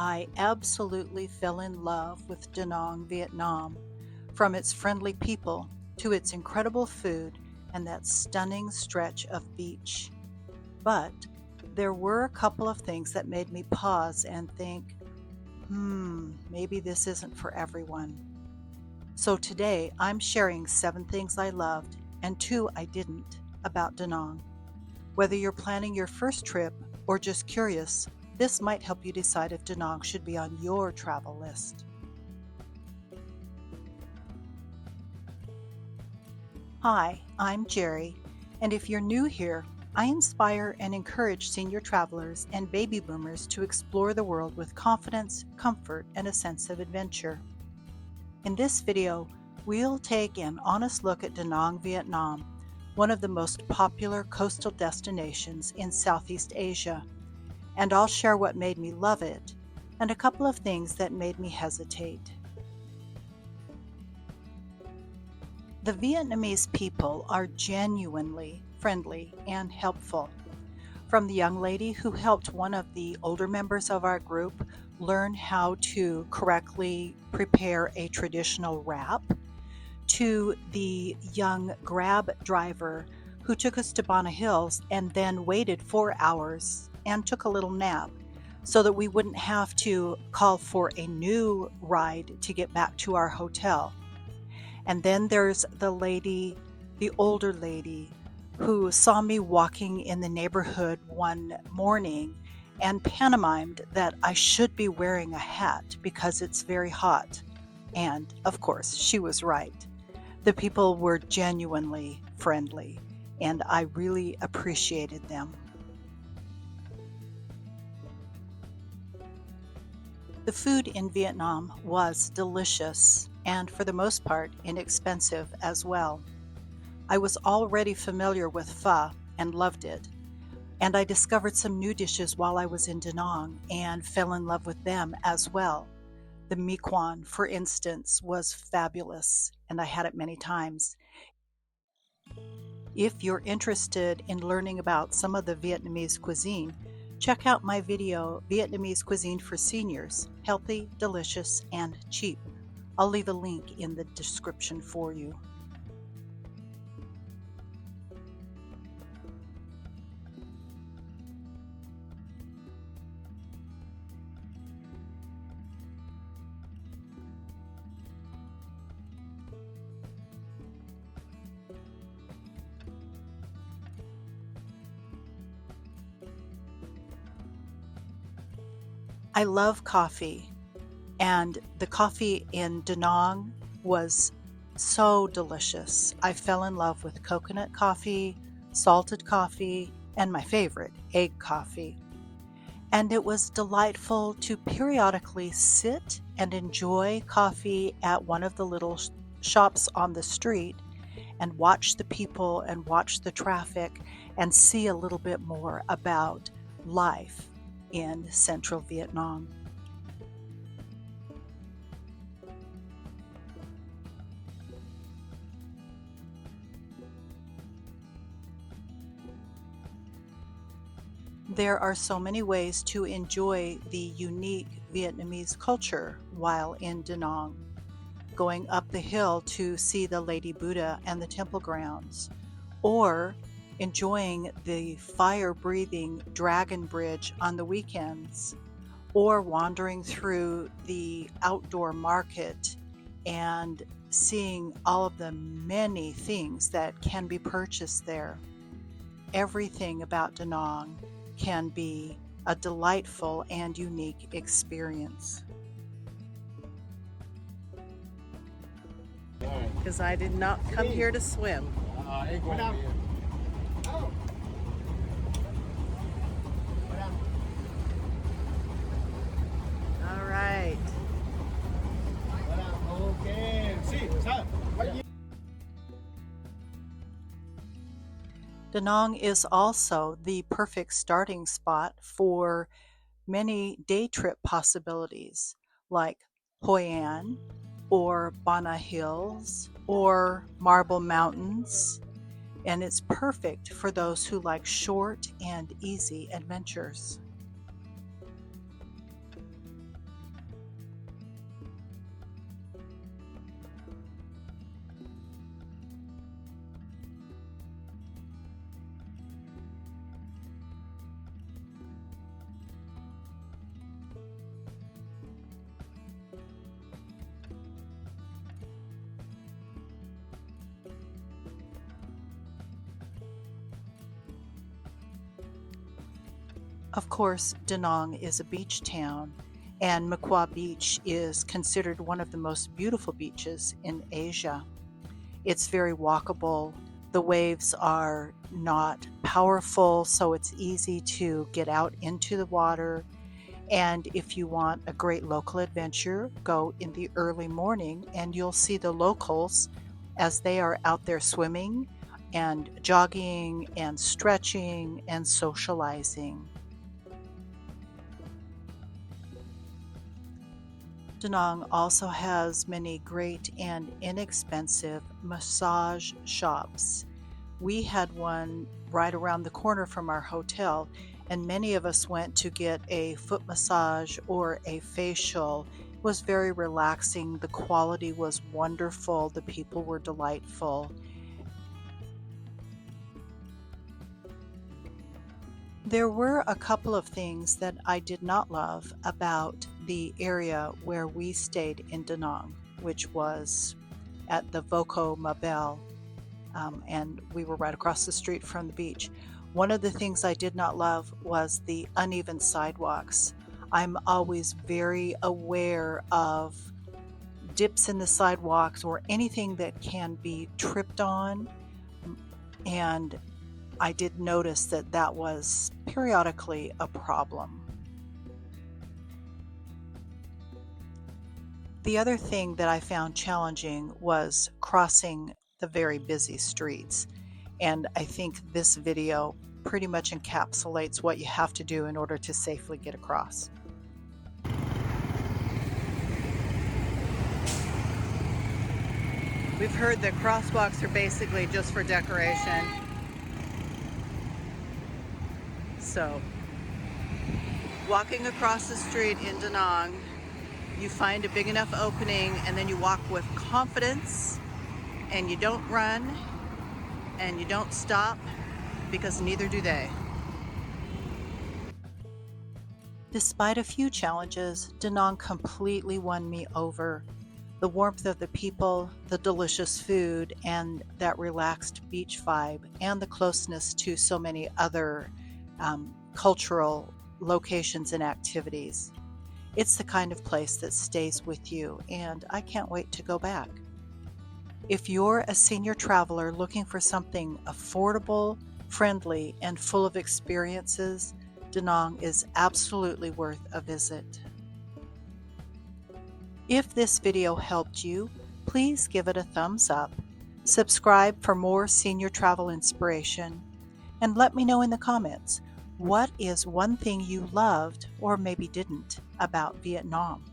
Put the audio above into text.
I absolutely fell in love with Da Nang, Vietnam, from its friendly people to its incredible food and that stunning stretch of beach. But there were a couple of things that made me pause and think, maybe this isn't for everyone. So today I'm sharing 7 things I loved and 2 I didn't about Da Nang. Whether you're planning your first trip or just curious, this might help you decide if Da Nang should be on your travel list. Hi, I'm Jerry, and if you're new here, I inspire and encourage senior travelers and baby boomers to explore the world with confidence, comfort, and a sense of adventure. In this video, we'll take an honest look at Da Nang, Vietnam, one of the most popular coastal destinations in Southeast Asia, and I'll share what made me love it and a couple of things that made me hesitate. The Vietnamese people are genuinely friendly and helpful. From the young lady who helped one of the older members of our group learn how to correctly prepare a traditional wrap, to the young Grab driver who took us to Bonnet Hills and then waited 4 hours and took a little nap so that we wouldn't have to call for a new ride to get back to our hotel. And then there's the older lady, who saw me walking in the neighborhood one morning and pantomimed that I should be wearing a hat because it's very hot. And, of course, she was right. The people were genuinely friendly, and I really appreciated them. The food in Vietnam was delicious and, for the most part, inexpensive as well. I was already familiar with pho and loved it, and I discovered some new dishes while I was in Da Nang and fell in love with them as well. The mi quan, for instance, was fabulous, and I had it many times. If you're interested in learning about some of the Vietnamese cuisine, check out my video, Vietnamese Cuisine for Seniors, Healthy, Delicious, and Cheap. I'll leave a link in the description for you. I love coffee, and the coffee in Da Nang was so delicious. I fell in love with coconut coffee, salted coffee, and my favorite, egg coffee. And it was delightful to periodically sit and enjoy coffee at one of the little shops on the street and watch the people and watch the traffic and see a little bit more about life in central Vietnam. There are so many ways to enjoy the unique Vietnamese culture while in Da Nang. Going up the hill to see the Lady Buddha and the temple grounds, or enjoying the fire-breathing dragon bridge on the weekends, or wandering through the outdoor market and seeing all of the many things that can be purchased there. Everything about Da Nang can be a delightful and unique experience. Because I did not come here to swim. All right. Da Nang is also the perfect starting spot for many day trip possibilities like Hoi An or Bana Hills or Marble Mountains, and it's perfect for those who like short and easy adventures. Of course, Da Nang is a beach town, and My Khe Beach is considered one of the most beautiful beaches in Asia. It's very walkable. The waves are not powerful, so it's easy to get out into the water. And if you want a great local adventure, go in the early morning and you'll see the locals as they are out there swimming and jogging and stretching and socializing. Da Nang also has many great and inexpensive massage shops. We had one right around the corner from our hotel, and many of us went to get a foot massage or a facial. It was very relaxing. The quality was wonderful. The people were delightful. There were a couple of things that I did not love about the area where we stayed in Da Nang, which was at the Walkable My Khe Beach, and we were right across the street from the beach. One of the things I did not love was the uneven sidewalks. I'm always very aware of dips in the sidewalks or anything that can be tripped on, and I did notice that that was periodically a problem. The other thing that I found challenging was crossing the very busy streets. And I think this video pretty much encapsulates what you have to do in order to safely get across. We've heard that crosswalks are basically just for decoration. So, walking across the street in Da Nang, you find a big enough opening and then you walk with confidence and you don't run and you don't stop, because neither do they. Despite a few challenges, Da Nang completely won me over. The warmth of the people, the delicious food, and that relaxed beach vibe, and the closeness to so many other cultural locations and activities. It's the kind of place that stays with you, and I can't wait to go back. If you're a senior traveler looking for something affordable, friendly, and full of experiences, Da Nang is absolutely worth a visit. If this video helped you, please give it a thumbs up, subscribe for more senior travel inspiration, and let me know in the comments, what is one thing you loved or maybe didn't about Vietnam?